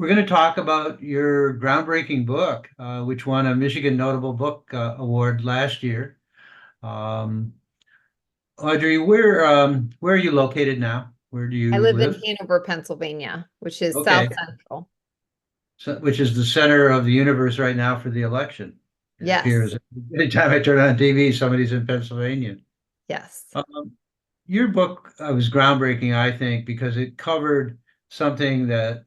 We're going to talk about your groundbreaking book, which won a Michigan Notable Book Award last year. Um, Audrey, where are you located now? Where do I you live in live? Hanover, Pennsylvania, which is South Okay, Central. so, which is the center of the universe right now for the election. It Yes, appears anytime I turn on TV, somebody's in Pennsylvania. yes. Um, your book was groundbreaking, I think, because it covered something that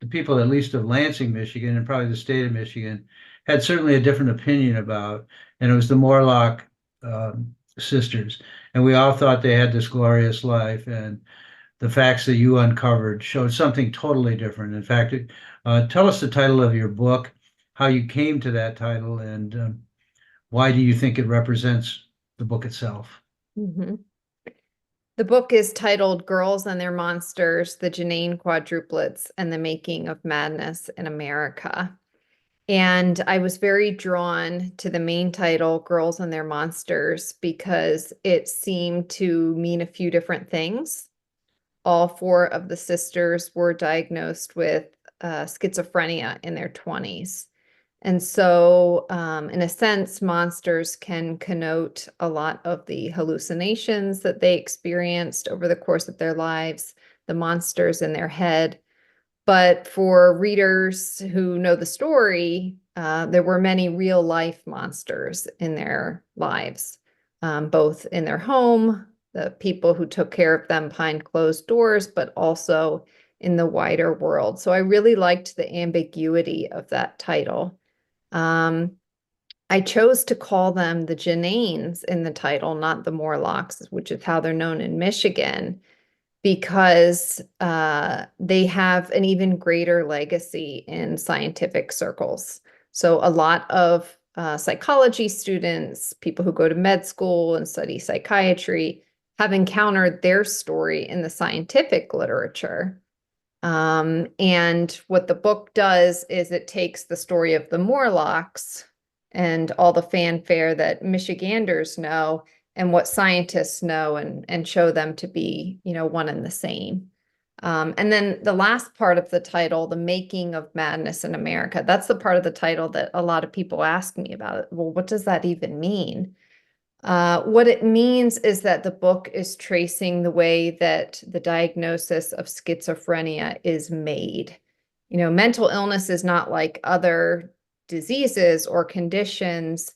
the people, at least of Lansing, Michigan, and probably the state of Michigan, had certainly a different opinion about, and it was the Morlock sisters. And we all thought they had this glorious life, and the facts that you uncovered showed something totally different. In fact, tell us the title of your book, how you came to that title, and why do you think it represents the book itself? Mhm. The book is titled Girls and Their Monsters, The Janine Quadruplets and the Making of Madness in America. And I was very drawn to the main title, Girls and Their Monsters, because it seemed to mean a few different things. All four of the sisters were diagnosed with schizophrenia in their 20s. And so, in a sense, monsters can connote a lot of the hallucinations that they experienced over the course of their lives, the monsters in their head. But for readers who know the story, there were many real life monsters in their lives, both in their home, the people who took care of them behind closed doors, but also in the wider world. So I really liked the ambiguity of that title. Um, I chose to call them the Jananes in the title, not the Morlocks, which is how they're known in Michigan, because they have an even greater legacy in scientific circles. So a lot of psychology students, people who go to med school and study psychiatry, have encountered their story in the scientific literature. And what the book does is it takes the story of the Morlocks and all the fanfare that Michiganders know and what scientists know and show them to be, one and the same. And then the last part of the title, The Making of Madness in America, that's the part of the title that a lot of people ask me about. Well, what does that even mean? What it means is that the book is tracing the way that the diagnosis of schizophrenia is made. Mental illness is not like other diseases or conditions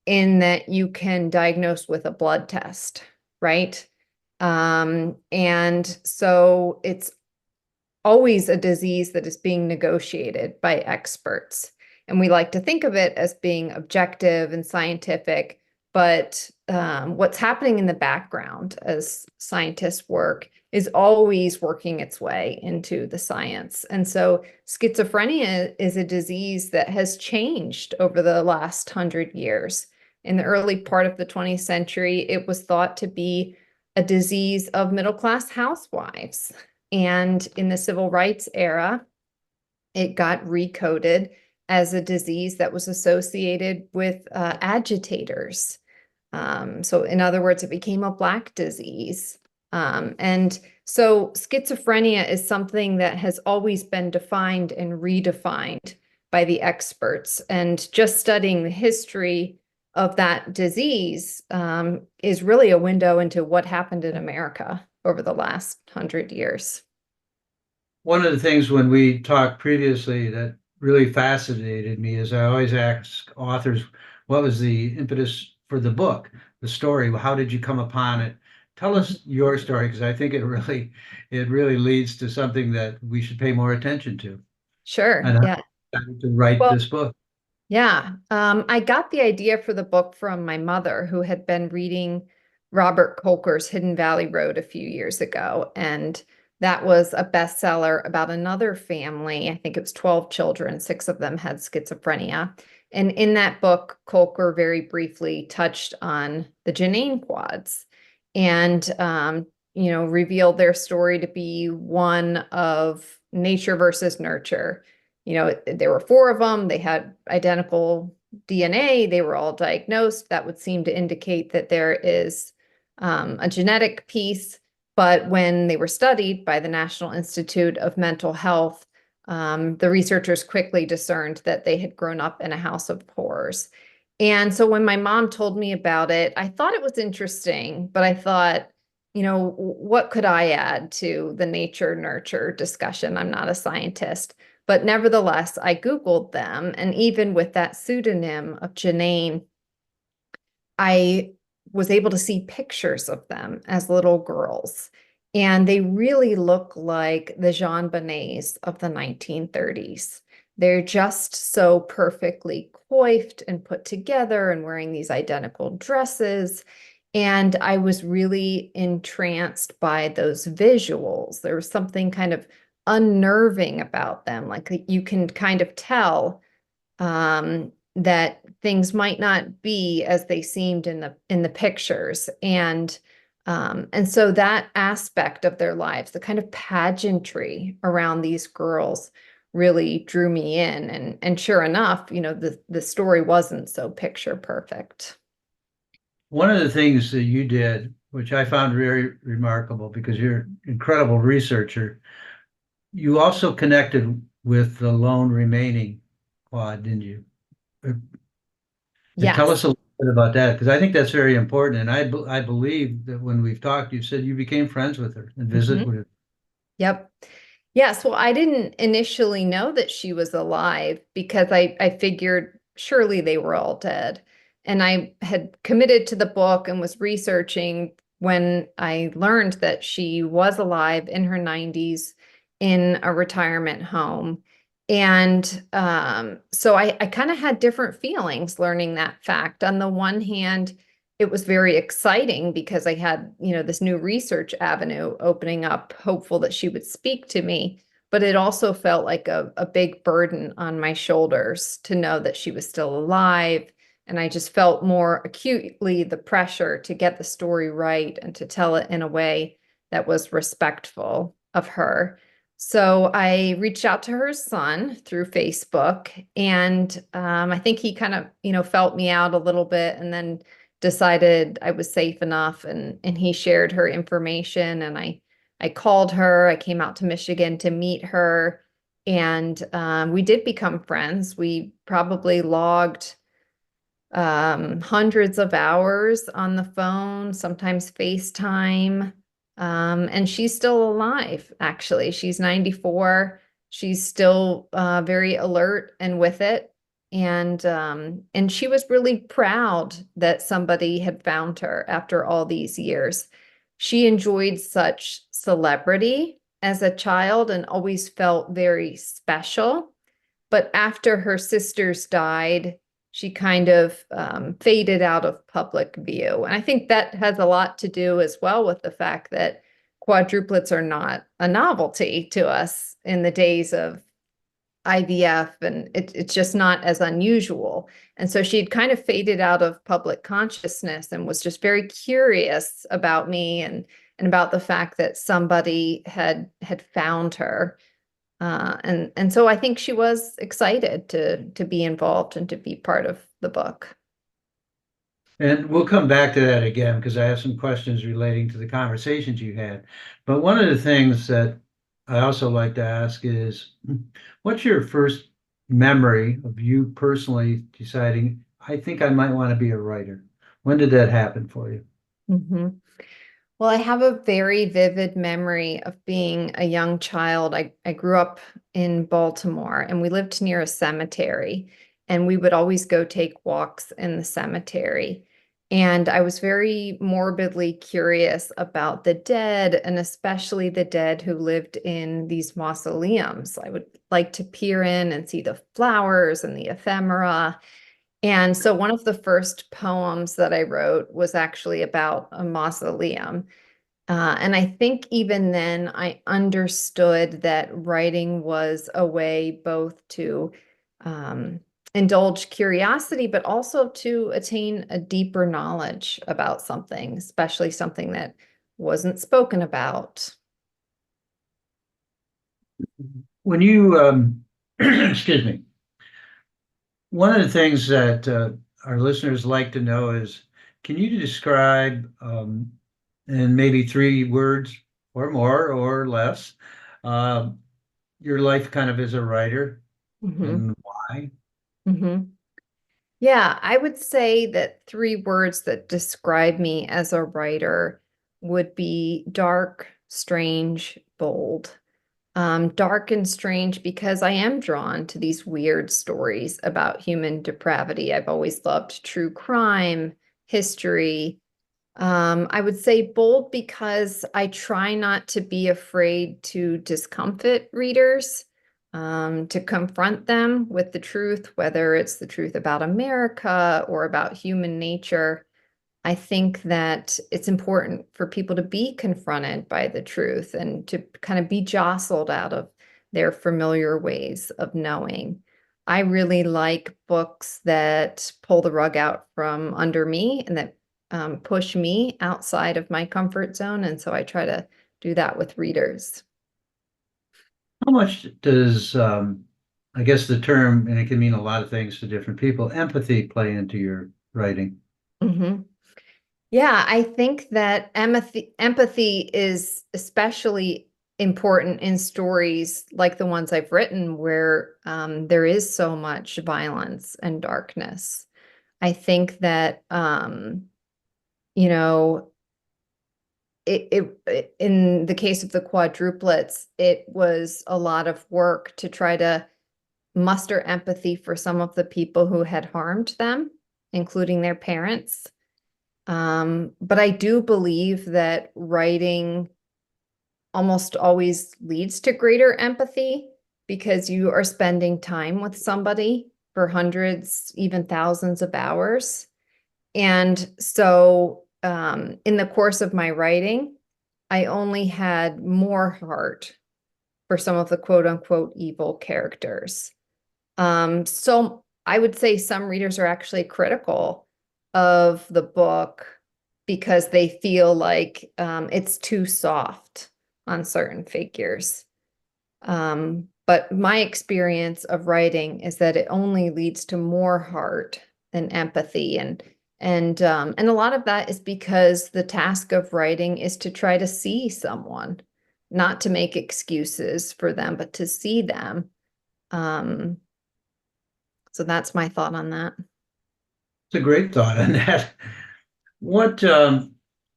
in that you can diagnose with a blood test, right? And so it's always a disease that is being negotiated by experts. And we like to think of it as being objective and scientific, but what's happening in the background as scientists work is always working its way into the science. And so schizophrenia is a disease that has changed over the last 100 years. In the early part of the 20th century, it was thought to be a disease of middle-class housewives. And in the civil rights era, it got recoded as a disease that was associated with agitators. So, in other words, it became a Black disease. And so, schizophrenia is something that has always been defined and redefined by the experts. And just studying the history of that disease is really a window into what happened in America over the last 100 years. One of the things when we talked previously that really fascinated me is I always ask authors, what was the impetus for the book, the story? How did you come upon it? Tell us your story because I think it really leads to something that we should pay more attention to Sure. and how Yeah. to write Well, this book. yeah. I got the idea for the book from my mother, who had been reading Robert Kolker's Hidden Valley Road a few years ago. And that was a bestseller about another family. I think it was 12 children, six of them had schizophrenia. And in that book, Kolker very briefly touched on the Janine quads and, revealed their story to be one of nature versus nurture. There were four of them. They had identical DNA. They were all diagnosed. That would seem to indicate that there is a genetic piece. But when they were studied by the National Institute of Mental Health, The researchers quickly discerned that they had grown up in a house of horrors. And so when my mom told me about it, I thought it was interesting, but I thought, what could I add to the nature nurture discussion? I'm not a scientist. But nevertheless, I Googled them. And even with that pseudonym of Janine, I was able to see pictures of them as little girls. And they really look like the Jean Bonnets of the 1930s. They're just so perfectly coiffed and put together and wearing these identical dresses. And I was really entranced by those visuals. There was something kind of unnerving about them. Like you can kind of tell that things might not be as they seemed in the pictures. And so that aspect of their lives, the kind of pageantry around these girls really drew me in. And sure enough, the story wasn't so picture perfect. One of the things that you did, which I found very remarkable because you're an incredible researcher, you also connected with the lone remaining quad, didn't you? And tell Yes. us a little bit about that, because I think that's very important. And I believe that when we've talked, you said you became friends with her and Mhm. visited with her. Yep. Yes. Well, I didn't initially know that she was alive because I figured surely they were all dead. And I had committed to the book and was researching when I learned that she was alive in her 90s in a retirement home. And so I kind of had different feelings learning that fact. On the one hand, it was very exciting because I had, this new research avenue opening up, hopeful that she would speak to me. But it also felt like a big burden on my shoulders to know that she was still alive. And I just felt more acutely the pressure to get the story right and to tell it in a way that was respectful of her. So I reached out to her son through Facebook, and I think he kind of, felt me out a little bit, and then decided I was safe enough, and he shared her information, and I called her. I came out to Michigan to meet her, and we did become friends. We probably logged hundreds of hours on the phone, sometimes FaceTime. And she's still alive, actually. She's 94. She's still very alert and with it. And she was really proud that somebody had found her after all these years. She enjoyed such celebrity as a child and always felt very special. But after her sisters died, she kind of faded out of public view. And I think that has a lot to do as well with the fact that quadruplets are not a novelty to us in the days of IVF, and it's just not as unusual. And so she'd kind of faded out of public consciousness and was just very curious about me and about the fact that somebody had found her. And so I think she was excited to be involved and to be part of the book. And we'll come back to that again because I have some questions relating to the conversations you had. But one of the things that I also like to ask is, what's your first memory of you personally deciding, I think I might want to be a writer? When did that happen for you? Mhm. Well, I have a very vivid memory of being a young child. I grew up in Baltimore and we lived near a cemetery, and we would always go take walks in the cemetery. And I was very morbidly curious about the dead, and especially the dead who lived in these mausoleums. I would like to peer in and see the flowers and the ephemera. And so one of the first poems that I wrote was actually about a mausoleum. And I think even then I understood that writing was a way both to um, indulge curiosity, but also to attain a deeper knowledge about something, especially something that wasn't spoken about. When you, excuse me, one of the things that our listeners like to know is, can you describe in maybe 3 words or more or less, your life kind of as a writer Hmm. and why? Hmm. Yeah, I would say that three words that describe me as a writer would be dark, strange, bold. Dark and strange because I am drawn to these weird stories about human depravity. I've always loved true crime, history. I would say bold because I try not to be afraid to discomfit readers, to confront them with the truth, whether it's the truth about America or about human nature. I think that it's important for people to be confronted by the truth and to kind of be jostled out of their familiar ways of knowing. I really like books that pull the rug out from under me and that push me outside of my comfort zone. And so I try to do that with readers. How much does, I guess the term, and it can mean a lot of things to different people, empathy play into your writing? Mhm. Yeah, I think that empathy is especially important in stories like the ones I've written where there is so much violence and darkness. I think that you know, in the case of the quadruplets, it was a lot of work to try to muster empathy for some of the people who had harmed them, including their parents. But I do believe that writing almost always leads to greater empathy because you are spending time with somebody for hundreds, even thousands of hours. And so, in the course of my writing, I only had more heart for some of the quote unquote evil characters. So I would say some readers are actually critical of the book because they feel like it's too soft on certain figures. But my experience of writing is that it only leads to more heart and empathy, and a lot of that is because the task of writing is to try to see someone, not to make excuses for them, but to see them. Um, so that's my thought on that. It's a great thought on that. What,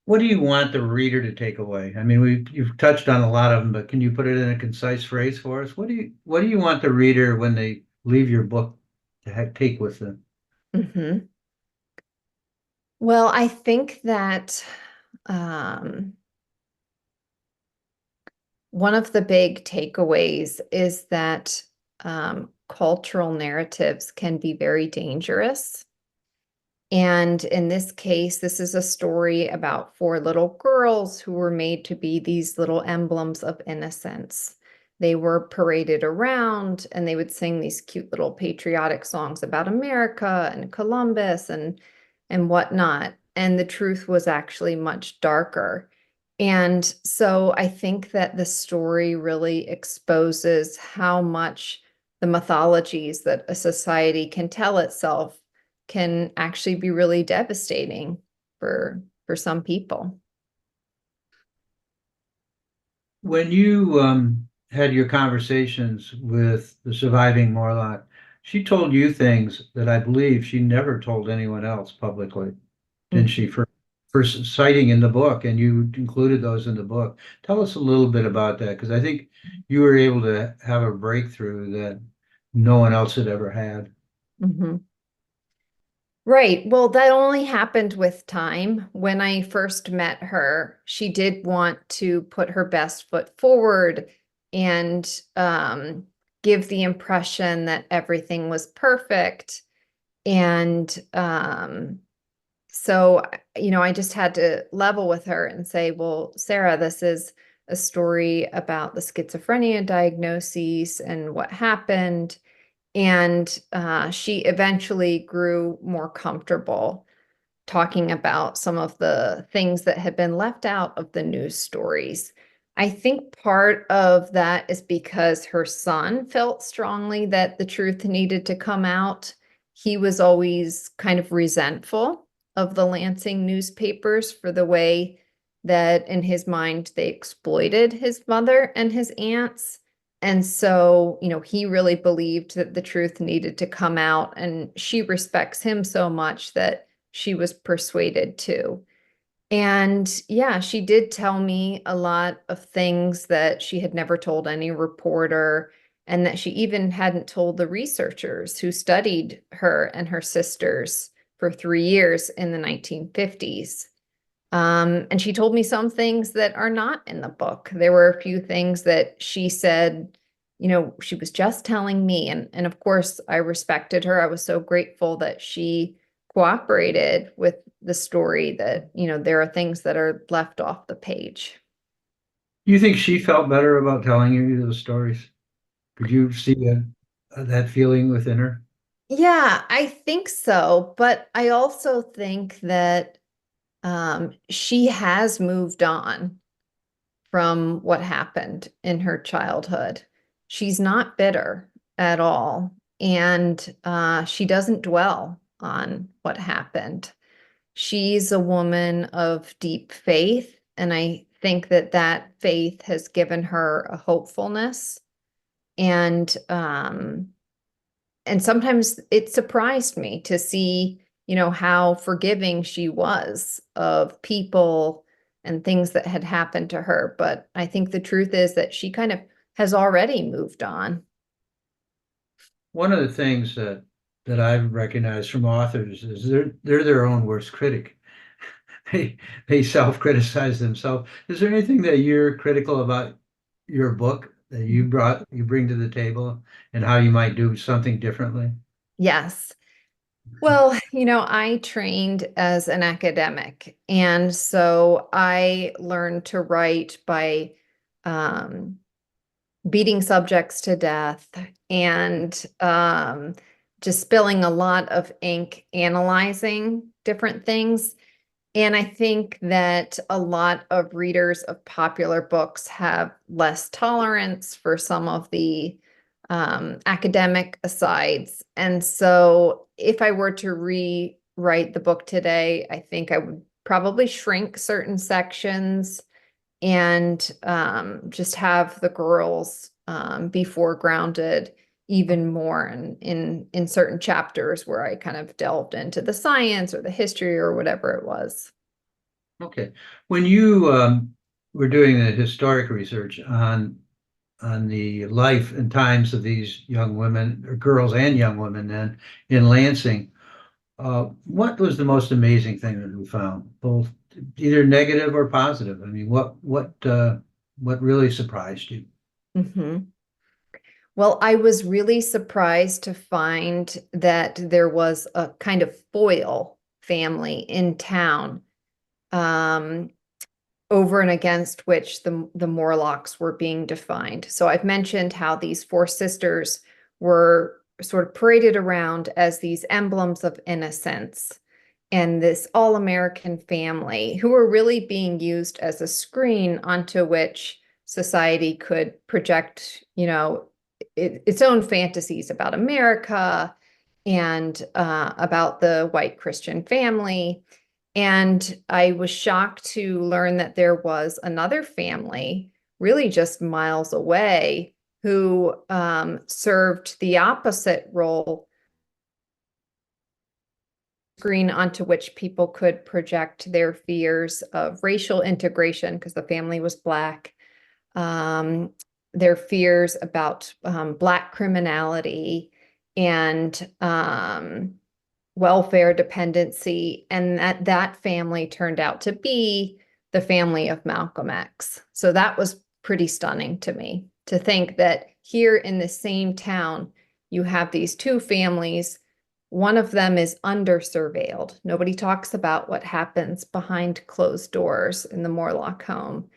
what do you want the reader to take away? I mean, you've touched on a lot of them, but can you put it in a concise phrase for us? What do you want the reader when they leave your book to take with them? Hmm. Well, I think that um, one of the big takeaways is that cultural narratives can be very dangerous. And in this case, this is a story about four little girls who were made to be these little emblems of innocence. They were paraded around and they would sing these cute little patriotic songs about America and Columbus and whatnot. And the truth was actually much darker. And so I think that the story really exposes how much the mythologies that a society can tell itself can actually be really devastating for some people. When you had your conversations with the surviving Morlock, she told you things that I believe she never told anyone else publicly, didn't she? For citing in the book, and you included those in the book. Tell us a little bit about that, because I think you were able to have a breakthrough that no one else had ever had. Mhm. Right. Well, that only happened with time. When I first met her, she did want to put her best foot forward and give the impression that everything was perfect. And so, I just had to level with her and say, well, Sarah, this is a story about the schizophrenia diagnoses and what happened. And she eventually grew more comfortable talking about some of the things that had been left out of the news stories. I think part of that is because her son felt strongly that the truth needed to come out. He was always kind of resentful of the Lansing newspapers for the way that, in his mind, they exploited his mother and his aunts. And so, he really believed that the truth needed to come out, and she respects him so much that she was persuaded to. And yeah, she did tell me a lot of things that she had never told any reporter, and that she even hadn't told the researchers who studied her and her sisters for 3 years in the 1950s. And she told me some things that are not in the book. There were a few things that she said, she was just telling me. And of course, I respected her. I was so grateful that she cooperated with the story, that, there are things that are left off the page. You think she felt better about telling you those stories? Could you see that feeling within her? Yeah, I think so. But I also think that she has moved on from what happened in her childhood. She's not bitter at all, and she doesn't dwell on what happened. She's a woman of deep faith, and I think that that faith has given her a hopefulness. And sometimes it surprised me to see, how forgiving she was of people and things that had happened to her. But I think the truth is that she kind of has already moved on. One of the things that I've recognized from authors is they're their own worst critic. They they self-criticize themselves. Is there anything that you're critical about your book that you bring to the table and how you might do something differently? Yes. Well, I trained as an academic, and so I learned to write by um, beating subjects to death, and just spilling a lot of ink analyzing different things. And I think that a lot of readers of popular books have less tolerance for some of the academic asides. And so if I were to rewrite the book today, I think I would probably shrink certain sections, and just have the girls be foregrounded even more in certain chapters where I kind of delved into the science or the history or whatever it was. Okay. When you were doing the historic research on the life and times of these young women, or girls and young women then in Lansing, what was the most amazing thing that you found, both either negative or positive? I mean, what really surprised you? Hmm. Well, I was really surprised to find that there was a kind of foil family in town, um, over and against which the Morlocks were being defined. So I've mentioned how these four sisters were sort of paraded around as these emblems of innocence, and this all-American family who were really being used as a screen onto which society could project, its own fantasies about America, and about the white Christian family. And I was shocked to learn that there was another family really just miles away who served the opposite role, screen onto which people could project their fears of racial integration because the family was Black, um, their fears about Black criminality, and welfare dependency, and that family turned out to be the family of Malcolm X. So that was pretty stunning to me, to think that here in the same town, you have these two families. One of them is under surveilled. Nobody talks about what happens behind closed doors in the Morlock home.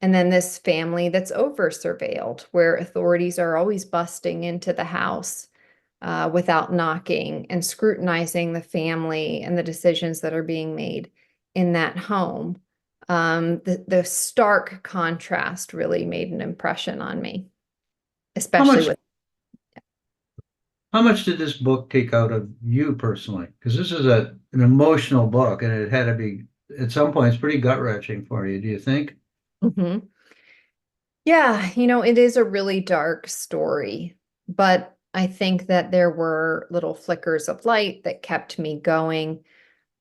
And then this family that's over surveilled, where authorities are always busting into the house without knocking, and scrutinizing the family and the decisions that are being made in that home. The stark contrast really made an impression on me, How especially much with. how much did this book take out of you personally? Because this is an emotional book, and it had to be at some points pretty gut wrenching for you. Do you think? Mhm. Yeah, it is a really dark story, but I think that there were little flickers of light that kept me going.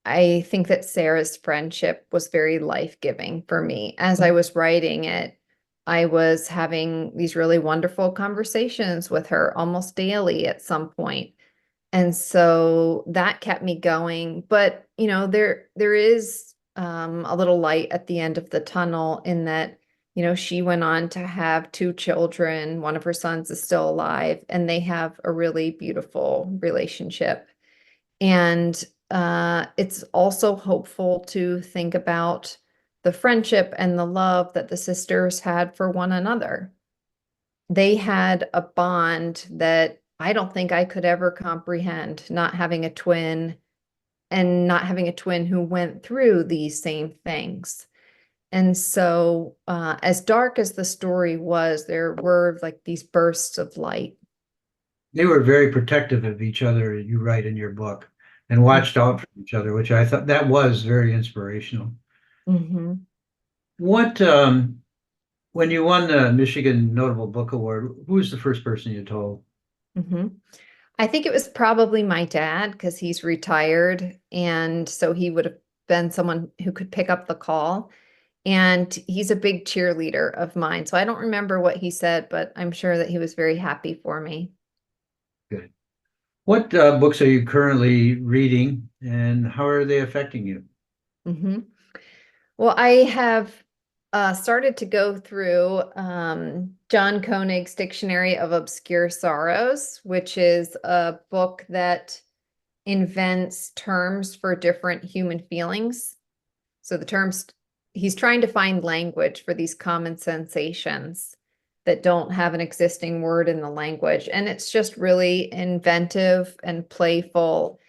I think that Sarah's friendship was very life-giving for me. As I was writing it, I was having these really wonderful conversations with her almost daily at some point. And so that kept me going. But, there is a little light at the end of the tunnel in that, she went on to have two children. One of her sons is still alive, and they have a really beautiful relationship. And it's also hopeful to think about the friendship and the love that the sisters had for one another. They had a bond that I don't think I could ever comprehend, not having a twin and not having a twin who went through these same things. And so, as dark as the story was, there were like these bursts of light. They were very protective of each other, you write in your book, and watched out for each other, which I thought that was very inspirational. Mm-hmm. What, when you won the Michigan Notable Book Award, who was the first person you told? Mm-hmm. I think it was probably my dad because he's retired. And so he would have been someone who could pick up the call. And he's a big cheerleader of mine. So I don't remember what he said, but I'm sure that he was very happy for me. Good. What books are you currently reading, and how are they affecting you? Hmm. Well, I have started to go through John Koenig's Dictionary of Obscure Sorrows, which is a book that invents terms for different human feelings. So the terms, he's trying to find language for these common sensations that don't have an existing word in the language. And it's just really inventive and playful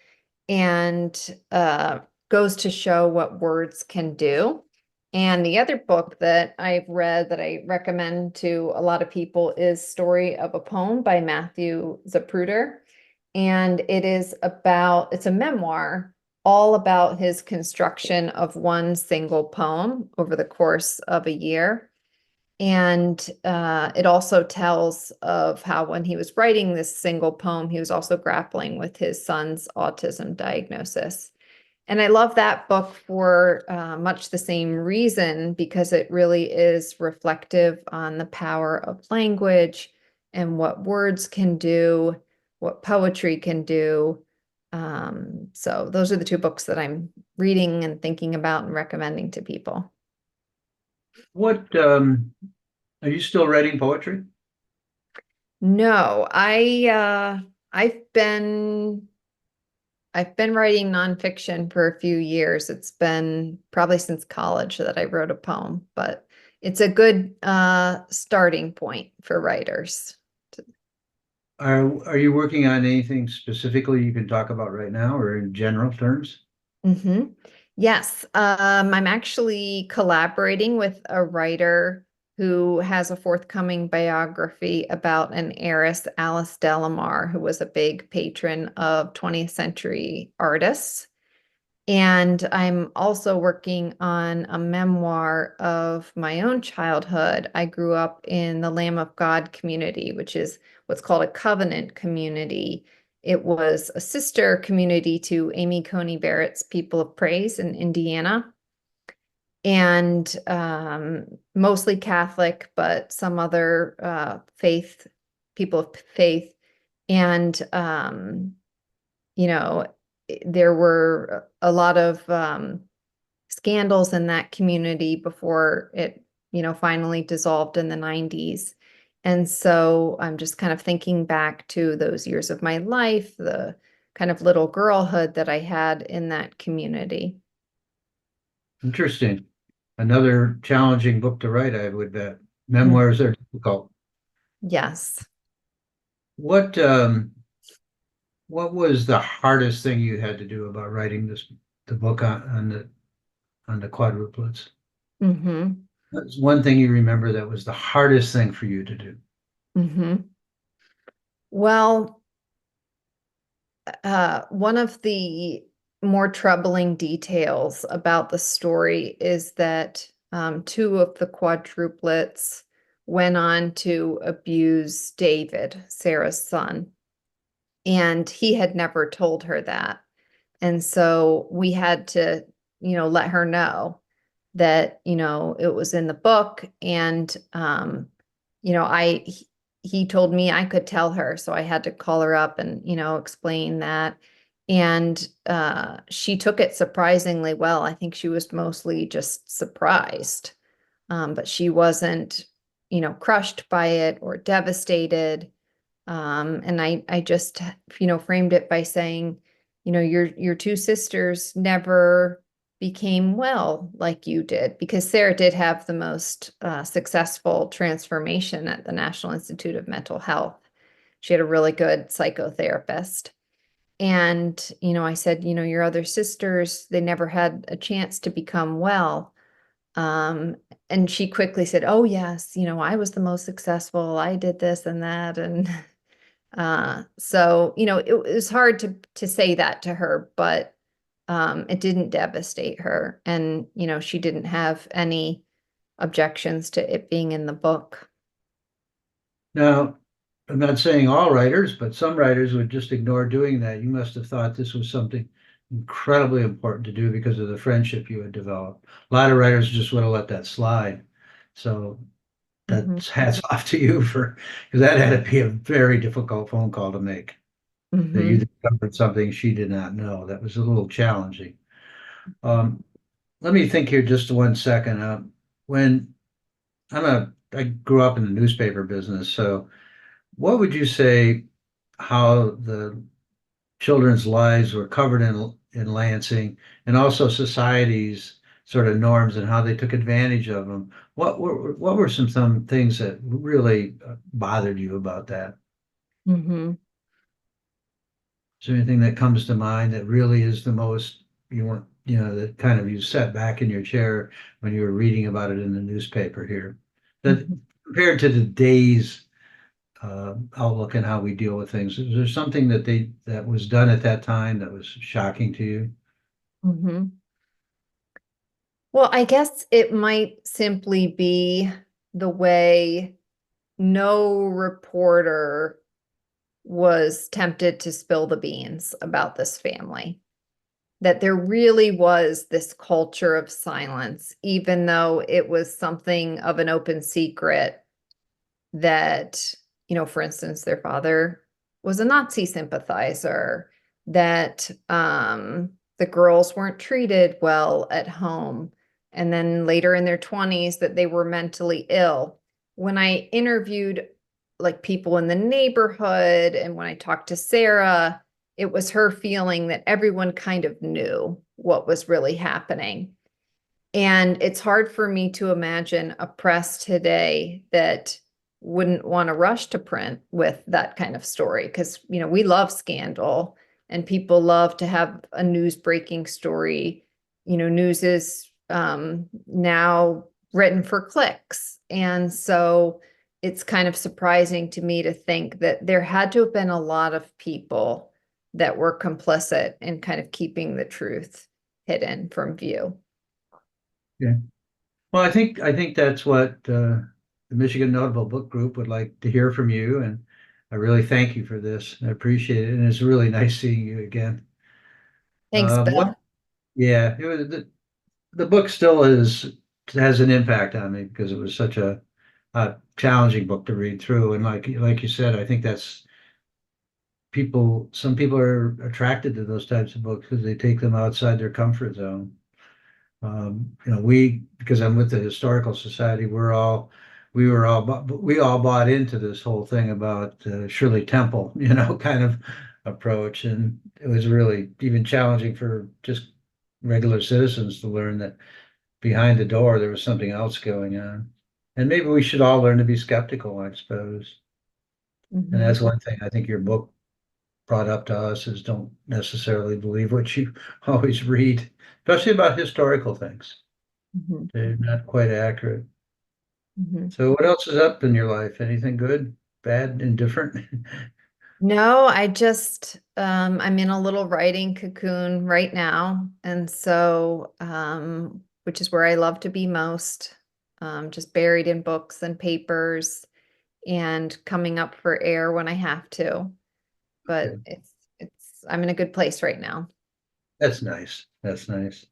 and goes to show what words can do. And the other book that I've read that I recommend to a lot of people is Story of a Poem by Matthew Zapruder. And it's a memoir all about his construction of one single poem over the course of a year. And it also tells of how when he was writing this single poem, he was also grappling with his son's autism diagnosis. And I love that book for much the same reason, because it really is reflective on the power of language and what words can do, what poetry can do. So those are the two books that I'm reading and thinking about and recommending to people. What are you still writing poetry? No, I've been writing nonfiction for a few years. It's been probably since college that I wrote a poem, but it's a good starting point for writers. Are you working on anything specifically you can talk about right now, or in general terms? Hmm. Yes, I'm actually collaborating with a writer who has a forthcoming biography about an heiress, Alice Delamar, who was a big patron of 20th century artists. And I'm also working on a memoir of my own childhood. I grew up in the Lamb of God community, which is what's called a covenant community. It was a sister community to Amy Coney Barrett's People of Praise in Indiana, and mostly Catholic, but some other people of faith. And you know, there were a lot of scandals in that community before it, finally dissolved in the 90s. And so I'm just kind of thinking back to those years of my life, the kind of little girlhood that I had in that community. Interesting. Another challenging book to write, I would bet. Mm. Memoirs are difficult. Yes. What what was the hardest thing you had to do about writing the book on the quadruplets? Hmm. That's one thing you remember that was the hardest thing for you to do. Hmm. Well, one of the more troubling details about the story is that two of the quadruplets went on to abuse David, Sarah's son. And he had never told her that. And so we had to, let her know that, it was in the book. And, you know, I, he told me I could tell her. So I had to call her up and, explain that. And she took it surprisingly well. I think she was mostly just surprised, but she wasn't, crushed by it or devastated. And I just, framed it by saying, your two sisters never became well like you did, because Sarah did have the most successful transformation at the National Institute of Mental Health. She had a really good psychotherapist. And, I said, your other sisters, they never had a chance to become well. Um, and she quickly said, oh, yes, I was the most successful. I did this and that. And so, it was hard to say that to her, but it didn't devastate her. And, she didn't have any objections to it being in the book. Now, I'm not saying all writers, but some writers would just ignore doing that. You must have thought this was something incredibly important to do because of the friendship you had developed. A lot of writers just would have let that slide. So Mhm. that's hats off to you for, because that had to be a very difficult phone call to make. That you Mhm. discovered something she did not know. That was a little challenging. Um, Let me think here just 1 second. When I grew up in the newspaper business, so what would you say how the children's lives were covered in Lansing and also society's sort of norms and how they took advantage of them? What were some things that really bothered you about that? Mhm. Is there anything that comes to mind that really is the most you want, that kind of you sat back in your chair when you were reading about it in the newspaper here? That Mhm. compared to the day's outlook and how we deal with things, is there something that was done at that time that was shocking to you? Mhm. Well, I guess it might simply be the way no reporter was tempted to spill the beans about this family. That there really was this culture of silence, even though it was something of an open secret that, for instance, their father was a Nazi sympathizer, that the girls weren't treated well at home, and then later in their 20s that they were mentally ill. When I interviewed like people in the neighborhood and when I talked to Sarah, it was her feeling that everyone kind of knew what was really happening. And it's hard for me to imagine a press today that wouldn't want to rush to print with that kind of story because, we love scandal and people love to have a news breaking story. News is now written for clicks. And so it's kind of surprising to me to think that there had to have been a lot of people that were complicit in kind of keeping the truth hidden from view. Yeah. Well, I think that's what the Michigan Notable Book Group would like to hear from you, and I really thank you for this. I appreciate it, and it's really nice seeing you again. Thanks, What? Bill. Yeah, the book still has an impact on me because it was such a challenging book to read through, and like you said, I think that's people. Some people are attracted to those types of books because they take them outside their comfort zone. Because I'm with the Historical Society, we all bought into this whole thing about Shirley Temple, kind of approach, and it was really even challenging for just regular citizens to learn that behind the door there was something else going on, and maybe we should all learn to be skeptical, I suppose. And Mhm. that's one thing I think your book brought up to us is don't necessarily believe what you always read, especially about historical things. Mhm. They're not quite accurate. Mhm. So what else is up in your life? Anything good, bad, indifferent? No, I just I'm in a little writing cocoon right now, and so which is where I love to be most. just buried in books and papers and coming up for air when I have to. But Okay. I'm in a good place right now. That's nice. That's nice.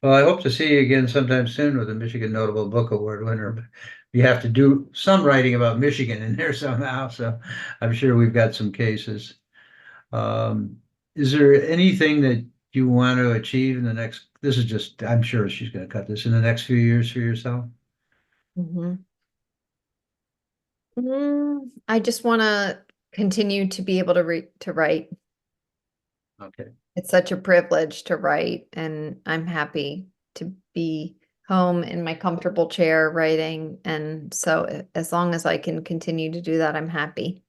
Well, I hope to see you again sometime soon with the Michigan Notable Book Award winner. But you have to do some writing about Michigan in there somehow, so I'm sure we've got some cases. Um, is there anything that you want to achieve in the next, this is just, I'm sure she's going to cut this in the next few years for yourself? Mhm. I just want to continue to be able to write. Okay. It's such a privilege to write, and I'm happy to be home in my comfortable chair writing. And so as long as I can continue to do that, I'm happy.